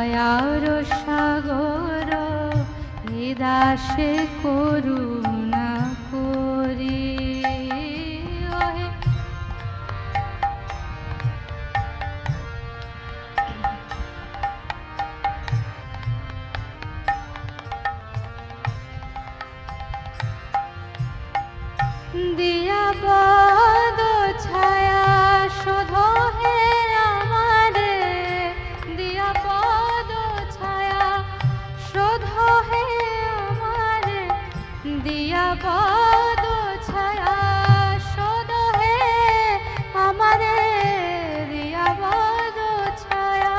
দয়ার সাগর এ দাসে করুণা করি। দিয়া পদ ছায়া শোধ হে আমারে, দিয়া পদ ছায়া শোধ হে আমারে, দিয়া পদ ছায়া শোধ হে আমারে, দিয়া পদ ছায়া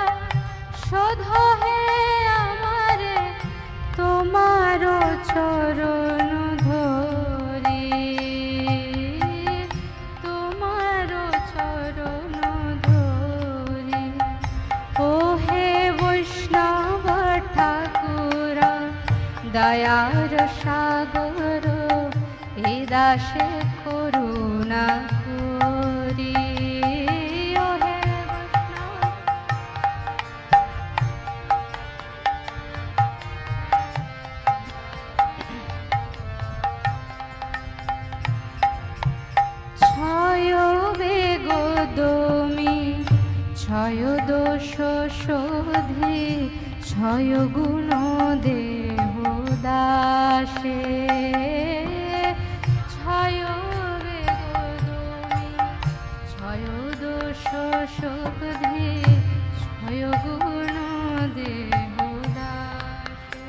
শোধ হে আমারে, তোমার চরণ ধরি, তোমার চরণ ধরি। ও হে বৈষ্ণব ঠাকুর দয়ার সাগর এ দাসে করুণা করি। ও হে ছয় বেগদমি ছয় দোষ শোধে, ছয় গুণ দেহ দাসে, ছয় বেগদমি ছয় দোষ শোধে, ছয় গুণ দেহ দাসে,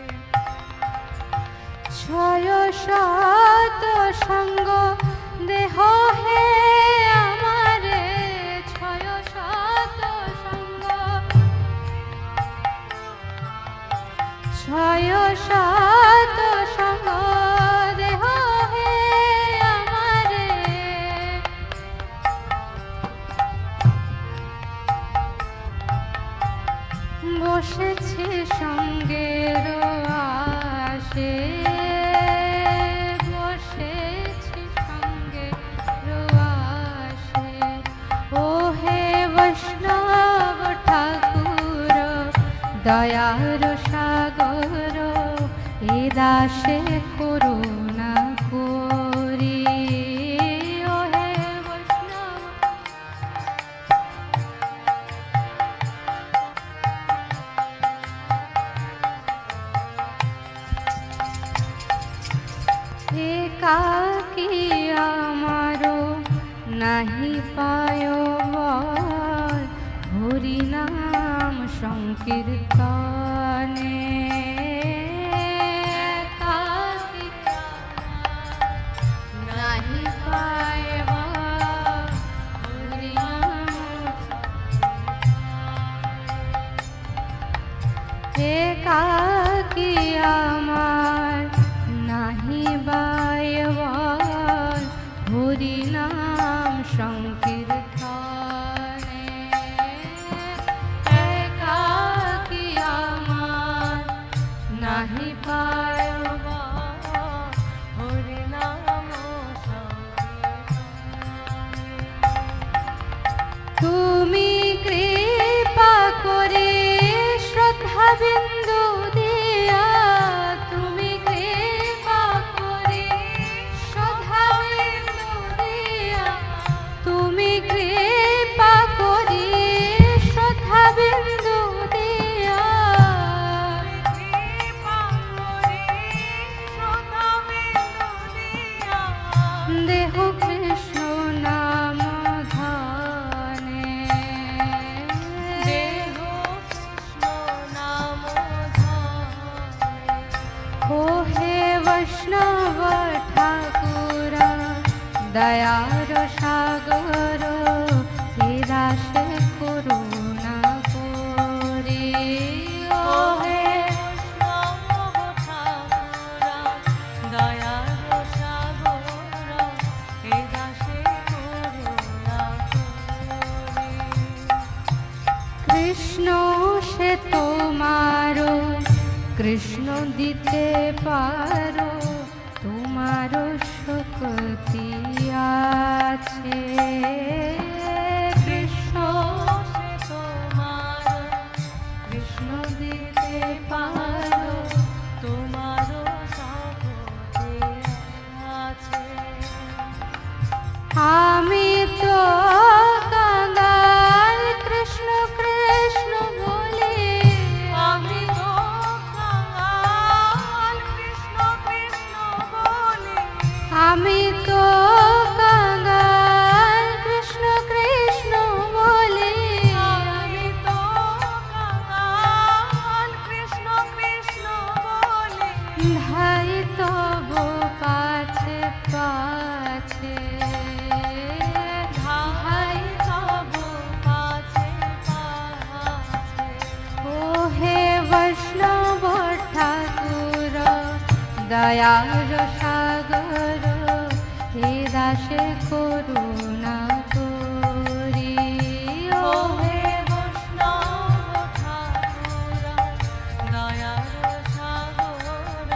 ছয় সত সঙ্গ দেহ হে আমারে, ছয় সত সঙ্গ, ছয় সত সঙ্গ দেহ হে আমারে, বসেছে সঙ্গের আসে, বসেছে সঙ্গের আসে। ও হে বৈষ্ণব ঠাকুর দয়ার সাগর এ দাসে করুণা করি। ও হে বৈষ্ণব একাকী আমারো নাহি পায় বল, হরি নাম সংকীর্তনে, একাকী নাহি পায় বল, হরি নাম, একাকী আমার নাহি বায় বল, হরি নাম সংকীর্তনে, একাকী আমার নাহি পায় বল, হরি নাম সংকীর্তনে। তুমি কৃপা করে শ্রদ্ধা বিন্দু দিয়া, তুমি কৃপা করে শ্রদ্ধা বিন্দু দিয়া, তুমি কৃপা করে শ্রদ্ধা বিন্দু দিয়া, কৃপা করে শ্রদ্ধা বিন্দু দিয়া, দেহ কৃষ্ণ নাম ধানে, দেহ কৃষ্ণ নাম ধানে। ও হে বৈষ্ণব ঠাকুর দয়ার সাগর এ দাসে করুণা করি। ও হে বৈষ্ণব ঠাকুর দয়ার সাগর এ দাসে করুণা করি। কৃষ্ণ সে তোমারো, কৃষ্ণ দিতে পারো, তোমার শক্তি আছে, কৃষ্ণ সে তোমার, কৃষ্ণ দিতে দয়ার সাগর হে দাসে করুণা করি। ও হে বৈষ্ণব ঠাকুর দয়ার সাগর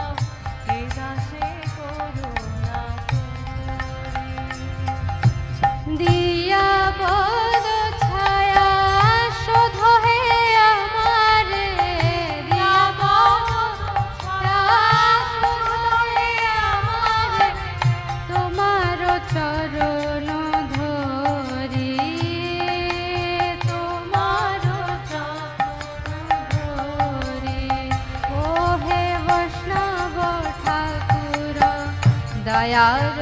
হে দাসে করুণা করি। দিয়া পদ ছায়া শোধ হে আমারে, দিয়া পদ ছায়া শোধ হে আমারে, তোমার চরণ ধরি, তোমার চরণ ধরি। ও হে বৈষ্ণব ঠাকুর দয়ার